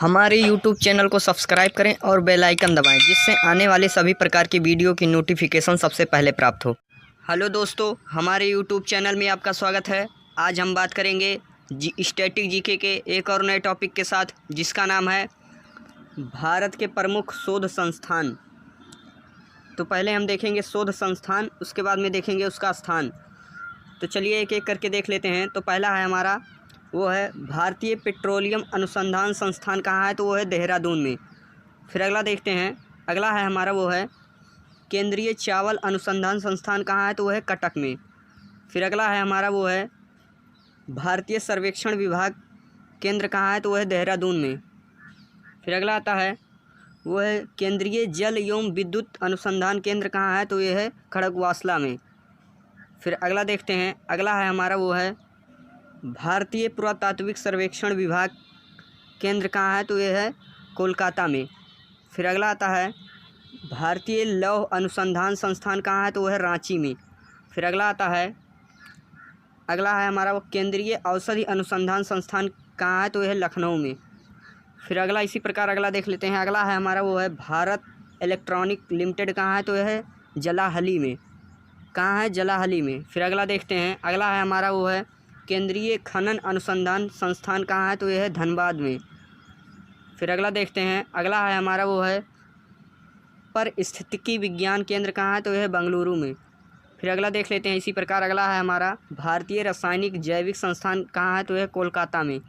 हमारे YouTube channel को subscribe करें और बेल आइकन दबाएं, जिससे आने वाले सभी प्रकार की वीडियो की नोटिफिकेशन सबसे पहले प्राप्त हो। हेलो दोस्तों, हमारे YouTube चैनल में आपका स्वागत है। आज हम बात करेंगे स्टैटिक जीके के एक और नए टॉपिक के साथ, जिसका नाम है भारत के प्रमुख शोध संस्थान। तो पहले हम देखेंगे शोध संस्थान, उसके बाद में देखेंगे उसका स्थान। तो चलिए एक एक करके देख लेते हैं। तो पहला है हमारा, वो है भारतीय पेट्रोलियम अनुसंधान संस्थान। कहाँ है? तो वो है देहरादून में। फिर अगला देखते हैं, अगला है हमारा, वो है केंद्रीय चावल अनुसंधान संस्थान। कहाँ है? तो वो है कटक में। फिर अगला है हमारा, वो है भारतीय सर्वेक्षण विभाग केंद्र। कहाँ है? तो वो है देहरादून में। फिर अगला आता है, वो है केंद्रीय जल एवं विद्युत अनुसंधान केंद्र। कहाँ है? तो ये है खड़गवासला में। फिर अगला देखते हैं, अगला है हमारा, वो है भारतीय पुरातात्विक सर्वेक्षण विभाग केंद्र। कहाँ है? तो ये है कोलकाता में। फिर अगला आता है भारतीय लौह अनुसंधान संस्थान। कहाँ है? तो वो है रांची में। फिर अगला आता है, अगला है हमारा, वो केंद्रीय औषधि अनुसंधान संस्थान। कहाँ है? तो यह है लखनऊ में। फिर अगला इसी प्रकार अगला देख लेते हैं, अगला है हमारा, वो है भारत इलेक्ट्रॉनिक लिमिटेड। कहाँ है? तो यह है जलाहली में। कहाँ है? जलाहली में। फिर अगला देखते हैं, अगला है हमारा, वो है केंद्रीय खनन अनुसंधान संस्थान। कहाँ है? तो यह है धनबाद में। फिर अगला देखते हैं, अगला है हमारा, वो है परिस्थितिकी विज्ञान केंद्र। कहाँ है? तो यह है बेंगलुरु में। फिर अगला देख लेते हैं इसी प्रकार, अगला है हमारा भारतीय रासायनिक जैविक संस्थान। कहाँ है? तो यह कोलकाता में।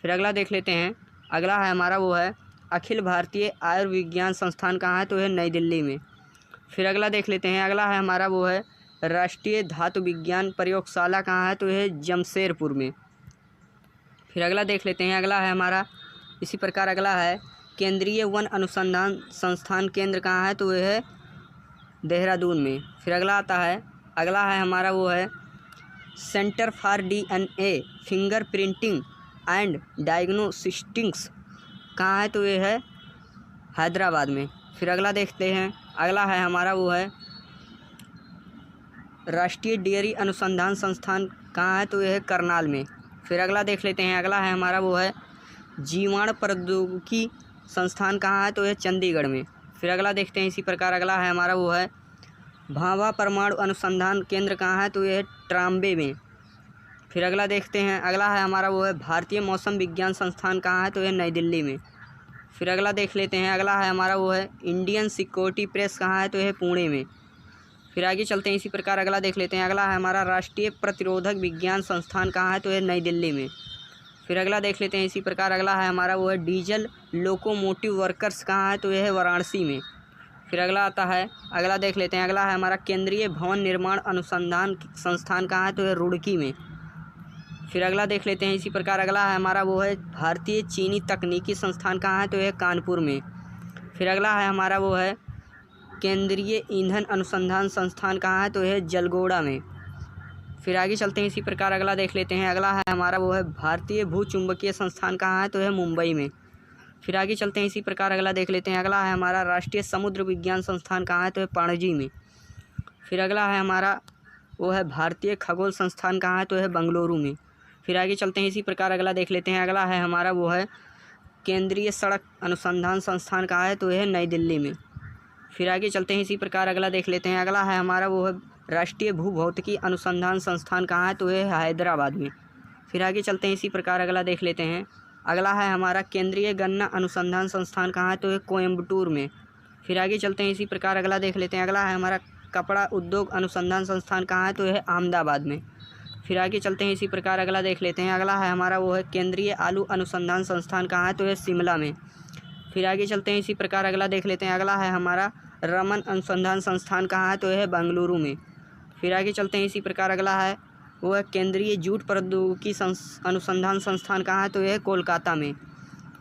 फिर अगला देख लेते हैं, अगला है हमारा, वो है अखिल भारतीय आयुर्विज्ञान संस्थान। कहाँ है? तो यह नई दिल्ली में। फिर अगला देख लेते हैं, अगला है हमारा, वो है राष्ट्रीय धातु विज्ञान प्रयोगशाला। कहाँ है? तो यह जमशेदपुर में। फिर अगला देख लेते हैं, अगला है हमारा इसी प्रकार, अगला है केंद्रीय वन अनुसंधान संस्थान केंद्र। कहाँ है? तो यह है देहरादून में। फिर अगला आता है, अगला है हमारा, वो है centre for DNA finger printing and diagnostics. कहाँ है? तो ये है हैदराबाद में। फिर अगला देखते हैं, अगला है हमारा, वो है राष्ट्रीय डेयरी अनुसंधान संस्थान। कहाँ है? तो यह है करनाल में। फिर अगला देख लेते हैं, अगला है हमारा, वो है जीवाणु प्रौद्योगिकी संस्थान। कहाँ है? तो यह चंडीगढ़ में। फिर अगला देखते हैं इसी प्रकार, अगला है हमारा, वो है भाभा परमाणु अनुसंधान केंद्र। कहाँ है? तो यह है ट्राम्बे में। फिर अगला देखते हैं, अगला है हमारा, वो है भारतीय मौसम विज्ञान संस्थान। कहाँ है? तो यह नई दिल्ली में। फिर अगला देख लेते हैं, अगला है हमारा, वो है इंडियन सिक्योरिटी प्रेस। कहाँ है? तो यह पुणे में। फिर आगे चलते हैं इसी प्रकार, अगला देख लेते हैं, अगला है हमारा राष्ट्रीय प्रतिरोधक विज्ञान संस्थान। कहाँ है? तो यह नई दिल्ली में। फिर अगला देख लेते हैं इसी प्रकार, अगला है हमारा, वो है डीजल लोकोमोटिव वर्कर्स। कहाँ है? तो यह है वाराणसी में। फिर अगला आता है, अगला देख लेते हैं, अगला है हमारा केंद्रीय भवन निर्माण अनुसंधान संस्थान। कहाँ है? तो यह रुड़की में। फिर अगला देख लेते हैं इसी प्रकार, अगला है हमारा, वो है भारतीय चीनी तकनीकी संस्थान। कहाँ है? तो यह कानपुर में। फिर अगला है हमारा, वो है केंद्रीय ईंधन अनुसंधान संस्थान। कहाँ है? तो यह जलगोड़ा में। फिर आगे चलते हैं इसी प्रकार, अगला देख लेते हैं, अगला है हमारा, वो है भारतीय भूचुंबकीय संस्थान। कहाँ है? तो यह मुंबई में। फिर आगे चलते हैं इसी प्रकार, अगला देख लेते हैं, अगला है हमारा राष्ट्रीय समुद्र विज्ञान संस्थान। कहाँ है? तो यह पणजी में। फिर अगला है हमारा, वो है भारतीय खगोल संस्थान। कहाँ है? तो यह बेंगलुरु में। फिर आगे चलते हैं इसी प्रकार, अगला देख लेते हैं, अगला है हमारा, वो है केंद्रीय सड़क अनुसंधान संस्थान। कहाँ है? तो यह नई दिल्ली में। फिर आगे चलते हैं इसी प्रकार, अगला देख लेते हैं, अगला है हमारा, वो है राष्ट्रीय भूभौतिकी अनुसंधान संस्थान। कहाँ है? तो यह हैदराबाद में। फिर आगे चलते हैं इसी प्रकार, अगला देख लेते हैं, अगला है हमारा केंद्रीय गन्ना अनुसंधान संस्थान। कहाँ है? तो यह कोयम्बटूर में। फिर आगे चलते हैं इसी प्रकार, अगला देख लेते हैं, अगला है हमारा कपड़ा उद्योग अनुसंधान संस्थान। कहाँ है? तो यह अहमदाबाद में। फिर आगे चलते हैं इसी प्रकार, अगला देख लेते हैं, अगला है हमारा, वो है केंद्रीय आलू अनुसंधान संस्थान। कहाँ है? तो यह शिमला में। फिर आगे चलते हैं इसी प्रकार, अगला देख लेते हैं, अगला है हमारा रमन अनुसंधान संस्थान। कहाँ है? तो यह बेंगलुरु में। फिर आगे चलते हैं इसी प्रकार, अगला है, वो है केंद्रीय जूट प्रौद्योगिकी अनुसंधान संस्थान। कहाँ है? तो यह कोलकाता में।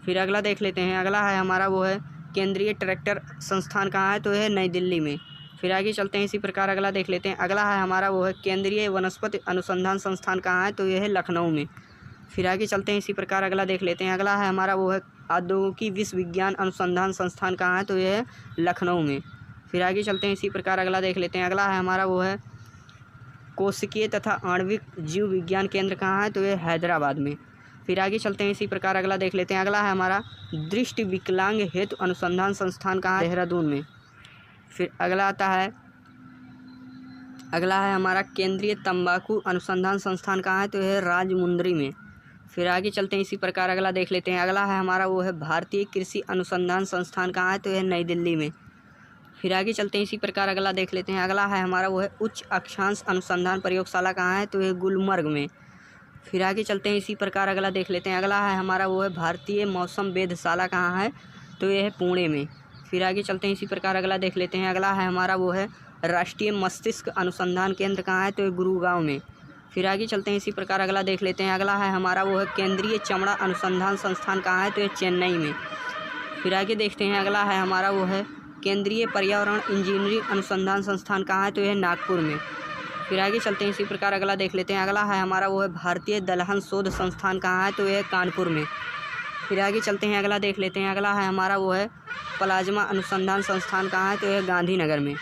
फिर अगला देख लेते हैं, अगला है हमारा, वो है केंद्रीय ट्रैक्टर संस्थान। कहाँ है? तो यह नई दिल्ली में। फिर आगे चलते हैं इसी प्रकार, अगला देख लेते हैं, अगला है हमारा, वो है केंद्रीय वनस्पति अनुसंधान संस्थान। कहाँ है? तो यह है लखनऊ में। फिर आगे चलते हैं इसी प्रकार, अगला देख लेते हैं, अगला है हमारा, वो है औद्योगिकी विश्वविज्ञान अनुसंधान संस्थान। कहाँ है? तो यह है लखनऊ में। फिर आगे चलते हैं इसी प्रकार, अगला देख लेते हैं, अगला है हमारा, वो है कोशिकीय तथा आणविक जीव विज्ञान केंद्र। कहाँ है? तो यह हैदराबाद में। फिर आगे चलते हैं, इसी प्रकार अगला देख लेते हैं। अगला है हमारा दृष्टि विकलांग हेतु अनुसंधान संस्थान कहाँ है? देहरादून में। फिर अगला आता है, अगला है हमारा केंद्रीय तंबाकू अनुसंधान संस्थान कहाँ है? तो यह राजमुंदरी में। फिर आगे चलते हैं, इसी प्रकार अगला देख लेते हैं। अगला है हमारा वो है भारतीय कृषि अनुसंधान संस्थान कहाँ है? तो यह नई दिल्ली में। फिर आगे चलते हैं, इसी प्रकार अगला देख लेते हैं। अगला है हमारा वो है उच्च अक्षांश अनुसंधान प्रयोगशाला कहाँ है? तो यह गुलमर्ग में। फिर आगे चलते हैं, इसी प्रकार अगला देख लेते हैं। अगला है हमारा वो है भारतीय मौसम वेधशाला कहाँ है? तो यह है पुणे में। फिर आगे चलते हैं, इसी प्रकार अगला देख लेते हैं। अगला है हमारा वो है राष्ट्रीय मस्तिष्क अनुसंधान केंद्र कहाँ है? तो यह गुरुगांव में। फिर आगे चलते हैं, इसी प्रकार अगला देख लेते हैं। अगला है हमारा वो है केंद्रीय चमड़ा अनुसंधान संस्थान कहाँ है? तो यह चेन्नई में। फिर आगे देखते हैं, अगला है हमारा वो है केंद्रीय पर्यावरण इंजीनियरिंग अनुसंधान संस्थान कहाँ है? तो यह नागपुर में। फिर आगे चलते हैं, इसी प्रकार अगला देख लेते हैं। अगला है हमारा वो है भारतीय दलहन शोध संस्थान कहाँ है? तो यह कानपुर में। फिर आगे चलते हैं, अगला देख लेते हैं। अगला है हमारा वो है प्लाज्मा अनुसंधान संस्थान कहाँ है? तो यह गांधीनगर में।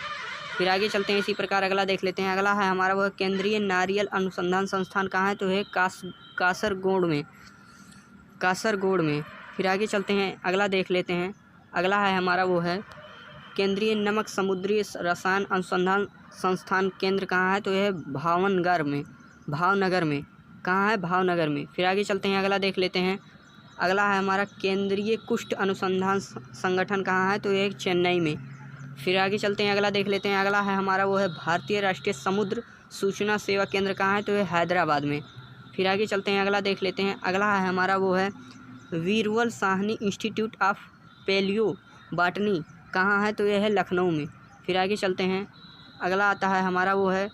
फिर आगे चलते हैं, इसी प्रकार अगला देख लेते हैं। अगला है हमारा वह केंद्रीय नारियल अनुसंधान संस्थान कहाँ है? तो है कासरगोड में। फिर आगे चलते हैं, अगला देख लेते हैं। अगला है हमारा वो है केंद्रीय नमक समुद्री रसायन अनुसंधान संस्थान केंद्र कहाँ है? तो यह भावनगर में। कहाँ है? भावनगर में। फिर आगे चलते हैं, अगला देख लेते हैं। अगला है हमारा केंद्रीय कुष्ठ अनुसंधान संगठन कहाँ है? तो यह चेन्नई में। फिर आगे चलते हैं, अगला देख लेते हैं। अगला है हमारा वो है भारतीय राष्ट्रीय समुद्र सूचना सेवा केंद्र कहाँ है? तो यह हैदराबाद में। फिर आगे चलते हैं, अगला देख लेते हैं। अगला है हमारा वो है wearable Sahni institute of paleo botany कहाँ है? तो यह है लखनऊ में। फिर आगे चलते हैं, अगला आता है हमारा वो है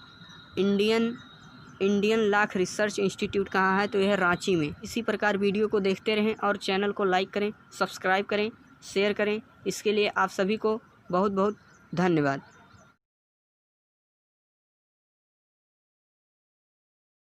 इंडियन लाख रिसर्च इंस्टीट्यूट कहाँ है? तो यह रांची में। इसी प्रकार वीडियो को देखते रहें और चैनल को लाइक करें, सब्सक्राइब करें, शेयर करें। इसके लिए आप सभी को बहुत बहुत धन्यवाद।